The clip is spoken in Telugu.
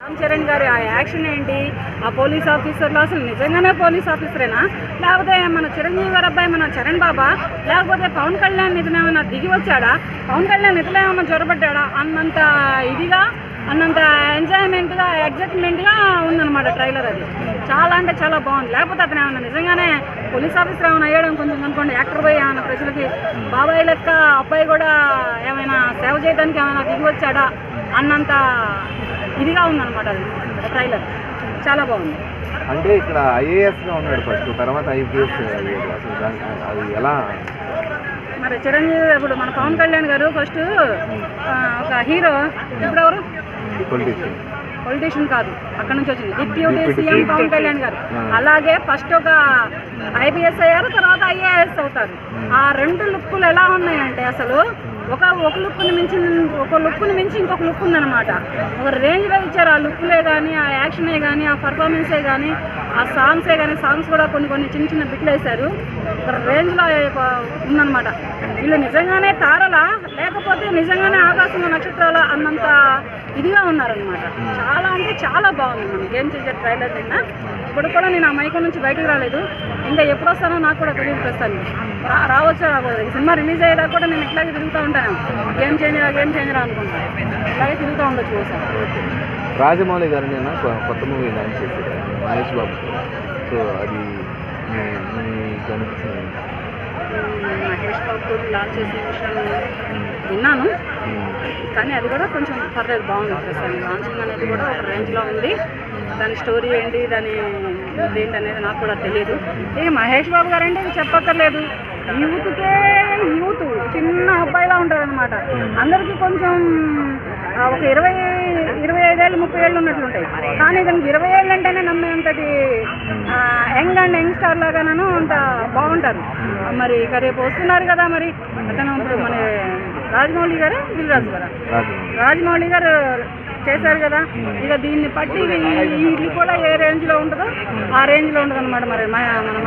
రామ్ చరణ్ గారి ఆ యాక్షన్ ఏంటి, ఆ పోలీస్ ఆఫీసర్లో అసలు నిజంగానే పోలీస్ ఆఫీసరేనా, లేకపోతే మన చిరంజీవి గారి అబ్బాయి మన చరణ్ బాబా, లేకపోతే పవన్ కళ్యాణ్ ఇతను ఏమైనా దిగి వచ్చాడా, పవన్ కళ్యాణ్ ఇతను ఏమైనా జ్వరపడ్డా అన్నంత ఇదిగా, అన్నంత ఎంజాయ్మెంట్గా ఎగ్జైట్మెంట్గా ఉందన్నమాట ట్రైలర్. అది చాలా అంటే చాలా బాగుంది. లేకపోతే అతను ఏమైనా నిజంగానే పోలీస్ ఆఫీసర్ ఏమైనా అయ్యాడు కొంచెం అనుకోండి, యాక్టర్ పోయి ఏమైనా ప్రజలకి బాబాయ్ లెక్క అబ్బాయి కూడా ఏమైనా సేవ చేయడానికి ఏమైనా దిగి వచ్చాడా అన్నంత ఇదిగా ఉందన్నమాట అది ట్రైలర్. చాలా బాగుంది. అంటే ఇక్కడ ఐఏఎస్గా ఉన్నాడు ఫస్ట్, తర్వాత ఐపీఎస్ అయ్యాడు. అసలు అది ఎలా? మరి చిరంజీవి ఇప్పుడు మన పవన్ కళ్యాణ్ గారు ఫస్ట్ ఒక హీరో, ఇప్పుడు ఎవరు పొలిటీషియన్ కాదు, అక్కడ నుంచి వచ్చింది డిప్యూటీ సీఎం పవన్ కళ్యాణ్ గారు. అలాగే ఫస్ట్ ఒక ఐపీఎస్ అయ్యారు, తర్వాత ఐఏఎస్ అవుతారు. ఆ రెండు లుక్కులు ఎలా ఉన్నాయంటే అసలు ఒక లుక్కుని మించి ఇంకొక లుక్ ఉందన్నమాట. ఒక రేంజ్లో ఇచ్చారు. ఆ లుక్లే కానీ, ఆ యాక్షనే కానీ, ఆ పర్ఫార్మెన్సే కానీ, ఆ సాంగ్సే కానీ, సాంగ్స్ కూడా కొన్ని చిన్న చిన్న బిట్లు వేశారు. ఒక రేంజ్లో ఉందన్నమాట. వీళ్ళు నిజంగానే తారలా లేకపోతే నిజంగానే ఆకాశంలో నక్షత్రాల అన్నంత ఇదిగా ఉన్నారనమాట. చాలా అంటే చాలా బాగుంది. మన గేమ్ చేంజర్ ట్రైలర్ నిన్న. ఇప్పుడు కూడా నేను ఆ మైకం నుంచి బయటకు రాలేదు. ఇంకా ఎప్పుడు వస్తానో నాకు కూడా తెలియదు. ప్రస్తుతాన్ని రావచ్చో రాకూడదు. ఈ సినిమా రిలీజ్ అయ్యేదాకా కూడా నేను ఇట్లాగే తిరుగుతూ ఉంటాను. గేమ్ చేంజరా అనుకుంటాను. ఇట్లాగే తిరుగుతూ ఉండొచ్చు ఒకసారి. రాజమౌళి గారు నిన్న కొత్త మూవీ లాంచ్ చేశారు మహేష్ బాబు. సో అది మహేష్ బాబు లాంచ్ చేసిన విషయాలు విన్నాను, కానీ అది కూడా కొంచెం పర్లేదు, బాగుంది. ప్రస్తుతానికి లాంచింగ్ అనేది కూడా ఒక రేంజ్లో ఉంది. దాని స్టోరీ ఏంటి, దాని ఏంటి అనేది నాకు కూడా తెలియదు. ఇక మహేష్ బాబు గారు అంటే చెప్పక్కర్లేదు. యూత్ చిన్న అబ్బాయిలా ఉంటారనమాట. అందరికీ కొంచెం ఒక 25 ఏళ్ళు 30 ఏళ్ళు ఉన్నట్లుంటాయి. కానీ దానికి 20 ఏళ్ళు అంటేనే నమ్మేంతటి యంగ్ స్టార్ లాగానూ అంత బాగుంటారు. మరి ఇక రేపు వస్తున్నారు కదా, మరి అతను ఇప్పుడు మన రాజమౌళి గారు రాజమౌళి గారు చేశారు కదా. ఇక దీన్ని బట్టి ఇది కూడా ఏ రేంజ్లో ఉంటుందో ఆ రేంజ్లో ఉంటుంది అనమాట. మరి మన